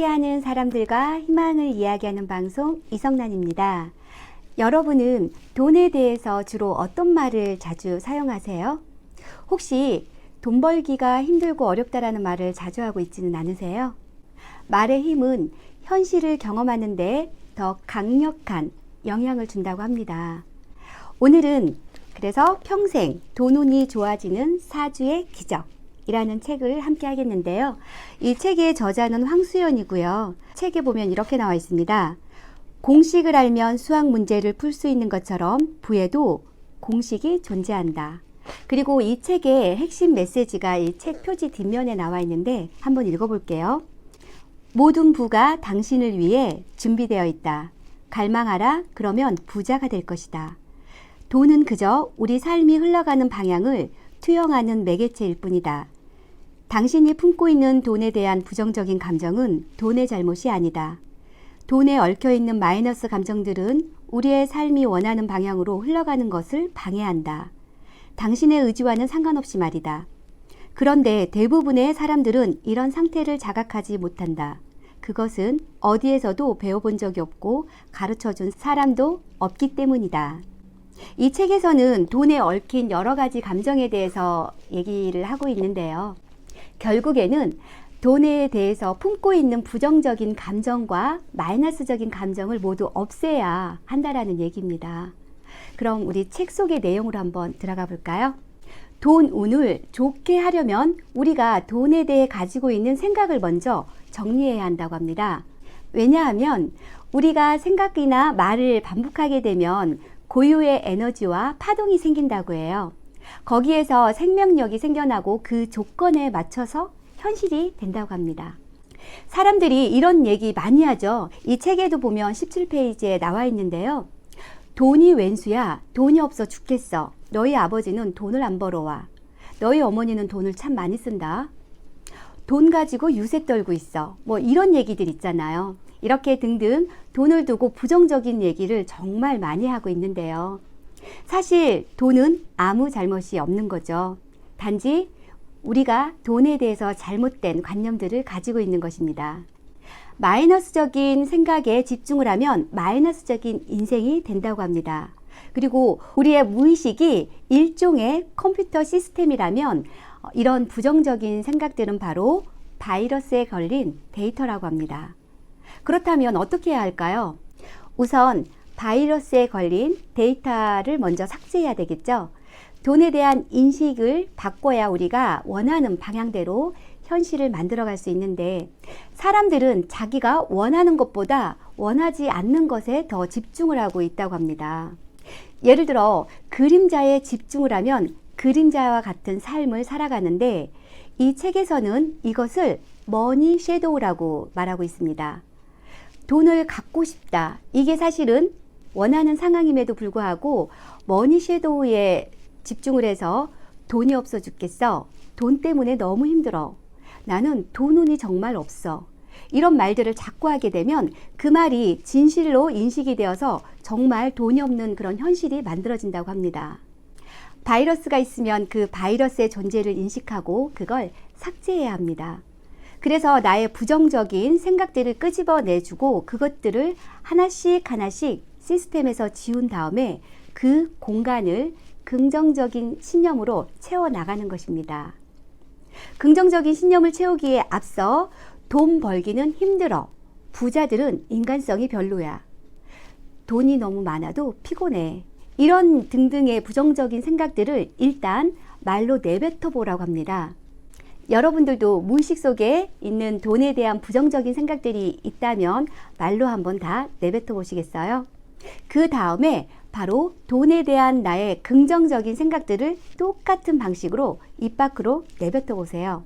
함께하는 사람들과 희망을 이야기하는 방송 이성란입니다. 여러분은 돈에 대해서 주로 어떤 말을 자주 사용하세요? 혹시 돈 벌기가 힘들고 어렵다라는 말을 자주 하고 있지는 않으세요? 말의 힘은 현실을 경험하는 데 더 강력한 영향을 준다고 합니다. 오늘은 그래서 평생 돈 운이 좋아지는 4주의 기적이라는 책을 함께 하겠는데요. 이 책의 저자는 황수연이고요. 책에 보면 이렇게 나와 있습니다. 공식을 알면 수학 문제를 풀 수 있는 것처럼 부에도 공식이 존재한다. 그리고 이 책의 핵심 메시지가 이 책 표지 뒷면에 나와 있는데 한번 읽어볼게요. 모든 부가 당신을 위해 준비되어 있다. 갈망하라. 그러면 부자가 될 것이다. 돈은 그저 우리 삶이 흘러가는 방향을 투영하는 매개체일 뿐이다. 당신이 품고 있는 돈에 대한 부정적인 감정은 돈의 잘못이 아니다. 돈에 얽혀있는 마이너스 감정들은 우리의 삶이 원하는 방향으로 흘러가는 것을 방해한다. 당신의 의지와는 상관없이 말이다. 그런데 대부분의 사람들은 이런 상태를 자각하지 못한다. 그것은 어디에서도 배워본 적이 없고 가르쳐준 사람도 없기 때문이다. 이 책에서는 돈에 얽힌 여러 가지 감정에 대해서 얘기를 하고 있는데요. 결국에는 돈에 대해서 품고 있는 부정적인 감정과 마이너스적인 감정을 모두 없애야 한다라는 얘기입니다. 그럼 우리 책 속의 내용으로 한번 들어가 볼까요? 돈 운을 좋게 하려면 우리가 돈에 대해 가지고 있는 생각을 먼저 정리해야 한다고 합니다. 왜냐하면 우리가 생각이나 말을 반복하게 되면 고유의 에너지와 파동이 생긴다고 해요. 거기에서 생명력이 생겨나고 그 조건에 맞춰서 현실이 된다고 합니다. 사람들이 이런 얘기 많이 하죠. 이 책에도 보면 17페이지에 나와 있는데요. 돈이 웬수야. 돈이 없어 죽겠어. 너희 아버지는 돈을 안 벌어와. 너희 어머니는 돈을 참 많이 쓴다. 돈 가지고 유세 떨고 있어. 뭐 이런 얘기들 있잖아요. 이렇게 등등 돈을 두고 부정적인 얘기를 정말 많이 하고 있는데요. 사실 돈은 아무 잘못이 없는 거죠. 단지 우리가 돈에 대해서 잘못된 관념들을 가지고 있는 것입니다. 마이너스적인 생각에 집중을 하면 마이너스적인 인생이 된다고 합니다. 그리고 우리의 무의식이 일종의 컴퓨터 시스템이라면 이런 부정적인 생각들은 바로 바이러스에 걸린 데이터라고 합니다. 그렇다면 어떻게 해야 할까요? 우선 바이러스에 걸린 데이터를 먼저 삭제해야 되겠죠. 돈에 대한 인식을 바꿔야 우리가 원하는 방향대로 현실을 만들어갈 수 있는데 사람들은 자기가 원하는 것보다 원하지 않는 것에 더 집중을 하고 있다고 합니다. 예를 들어 그림자에 집중을 하면 그림자와 같은 삶을 살아가는데 이 책에서는 이것을 머니 섀도우라고 말하고 있습니다. 돈을 갖고 싶다. 이게 사실은 원하는 상황임에도 불구하고 머니 섀도우에 집중을 해서 돈이 없어 죽겠어. 돈 때문에 너무 힘들어. 나는 돈 운이 정말 없어. 이런 말들을 자꾸 하게 되면 그 말이 진실로 인식이 되어서 정말 돈이 없는 그런 현실이 만들어진다고 합니다. 바이러스가 있으면 그 바이러스의 존재를 인식하고 그걸 삭제해야 합니다. 그래서 나의 부정적인 생각들을 끄집어내주고 그것들을 하나씩 하나씩 시스템에서 지운 다음에 그 공간을 긍정적인 신념으로 채워나가는 것입니다. 긍정적인 신념을 채우기에 앞서 돈 벌기는 힘들어. 부자들은 인간성이 별로야. 돈이 너무 많아도 피곤해. 이런 등등의 부정적인 생각들을 일단 말로 내뱉어 보라고 합니다. 여러분들도 무의식 속에 있는 돈에 대한 부정적인 생각들이 있다면 말로 한번 다 내뱉어 보시겠어요? 그 다음에 바로 돈에 대한 나의 긍정적인 생각들을 똑같은 방식으로 입 밖으로 내뱉어 보세요.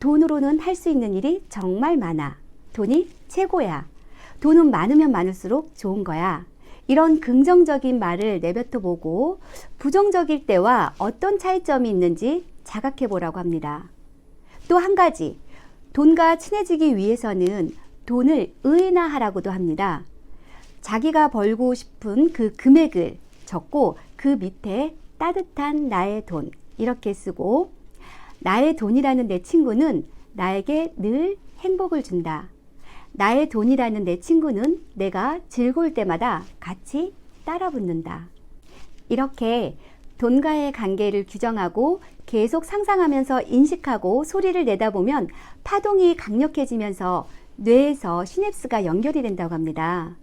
돈으로는 할 수 있는 일이 정말 많아. 돈이 최고야. 돈은 많으면 많을수록 좋은 거야. 이런 긍정적인 말을 내뱉어 보고 부정적일 때와 어떤 차이점이 있는지 자각해 보라고 합니다. 또 한 가지, 돈과 친해지기 위해서는 돈을 의인화하라고도 합니다. 자기가 벌고 싶은 그 금액을 적고 그 밑에 따뜻한 나의 돈 이렇게 쓰고 나의 돈이라는 내 친구는 나에게 늘 행복을 준다. 나의 돈이라는 내 친구는 내가 즐거울 때마다 같이 따라 붙는다. 이렇게 돈과의 관계를 규정하고 계속 상상하면서 인식하고 소리를 내다보면 파동이 강력해지면서 뇌에서 시냅스가 연결이 된다고 합니다.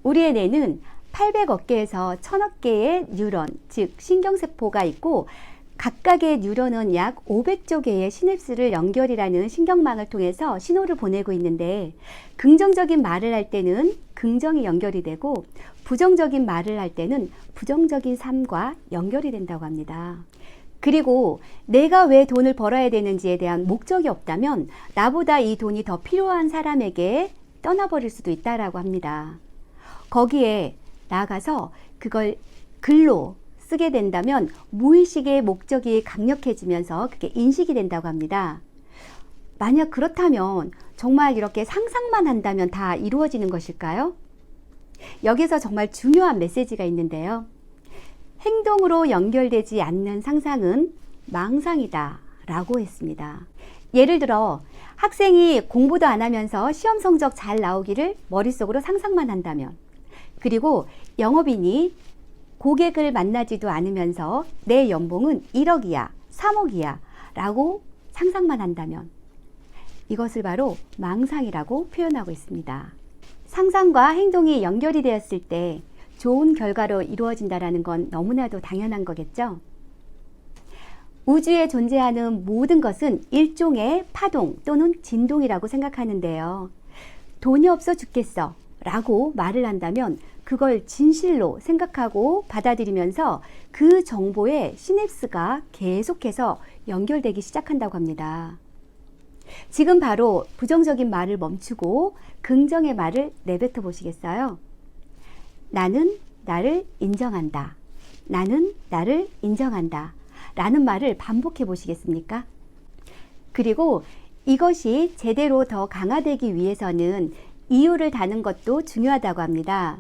우리의 뇌는 800억 개에서 1000억 개의 뉴런, 즉 신경세포가 있고 각각의 뉴런은 약 500조 개의 시냅스를 연결이라는 신경망을 통해서 신호를 보내고 있는데 긍정적인 말을 할 때는 긍정이 연결이 되고 부정적인 말을 할 때는 부정적인 삶과 연결이 된다고 합니다. 그리고 내가 왜 돈을 벌어야 되는지에 대한 목적이 없다면 나보다 이 돈이 더 필요한 사람에게 떠나버릴 수도 있다라고 합니다. 거기에 나아가서 그걸 글로 쓰게 된다면 무의식의 목적이 강력해지면서 그게 인식이 된다고 합니다. 만약 그렇다면 정말 이렇게 상상만 한다면 다 이루어지는 것일까요? 여기서 정말 중요한 메시지가 있는데요. 행동으로 연결되지 않는 상상은 망상이다 라고 했습니다. 예를 들어 학생이 공부도 안 하면서 시험 성적 잘 나오기를 머릿속으로 상상만 한다면, 그리고 영업인이 고객을 만나지도 않으면서 내 연봉은 1억이야, 3억이야 라고 상상만 한다면 이것을 바로 망상이라고 표현하고 있습니다. 상상과 행동이 연결이 되었을 때 좋은 결과로 이루어진다는 건 너무나도 당연한 거겠죠? 우주에 존재하는 모든 것은 일종의 파동 또는 진동이라고 생각하는데요. 돈이 없어 죽겠어 라고 말을 한다면 그걸 진실로 생각하고 받아들이면서 그 정보에 시냅스가 계속해서 연결되기 시작한다고 합니다. 지금 바로 부정적인 말을 멈추고 긍정의 말을 내뱉어 보시겠어요? 나는 나를 인정한다. 나는 나를 인정한다. 라는 말을 반복해 보시겠습니까? 그리고 이것이 제대로 더 강화되기 위해서는 이유를 다는 것도 중요하다고 합니다.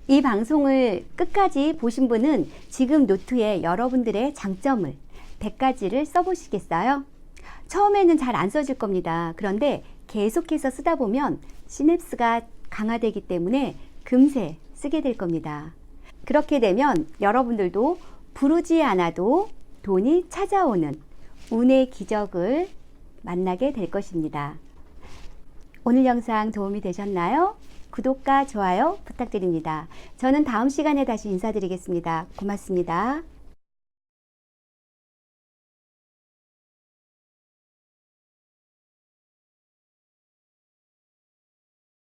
이 방송을 끝까지 보신 분은 지금 노트에 여러분들의 장점을 100가지를 써보시겠어요? 처음에는 잘 안 써질 겁니다. 그런데 계속해서 쓰다 보면 시냅스가 강화되기 때문에 금세 쓰게 될 겁니다. 그렇게 되면 여러분들도 부르지 않아도 돈이 찾아오는 운의 기적을 만나게 될 것입니다. 오늘 영상 도움이 되셨나요? 구독과 좋아요 부탁드립니다. 저는 다음 시간에 다시 인사드리겠습니다. 고맙습니다.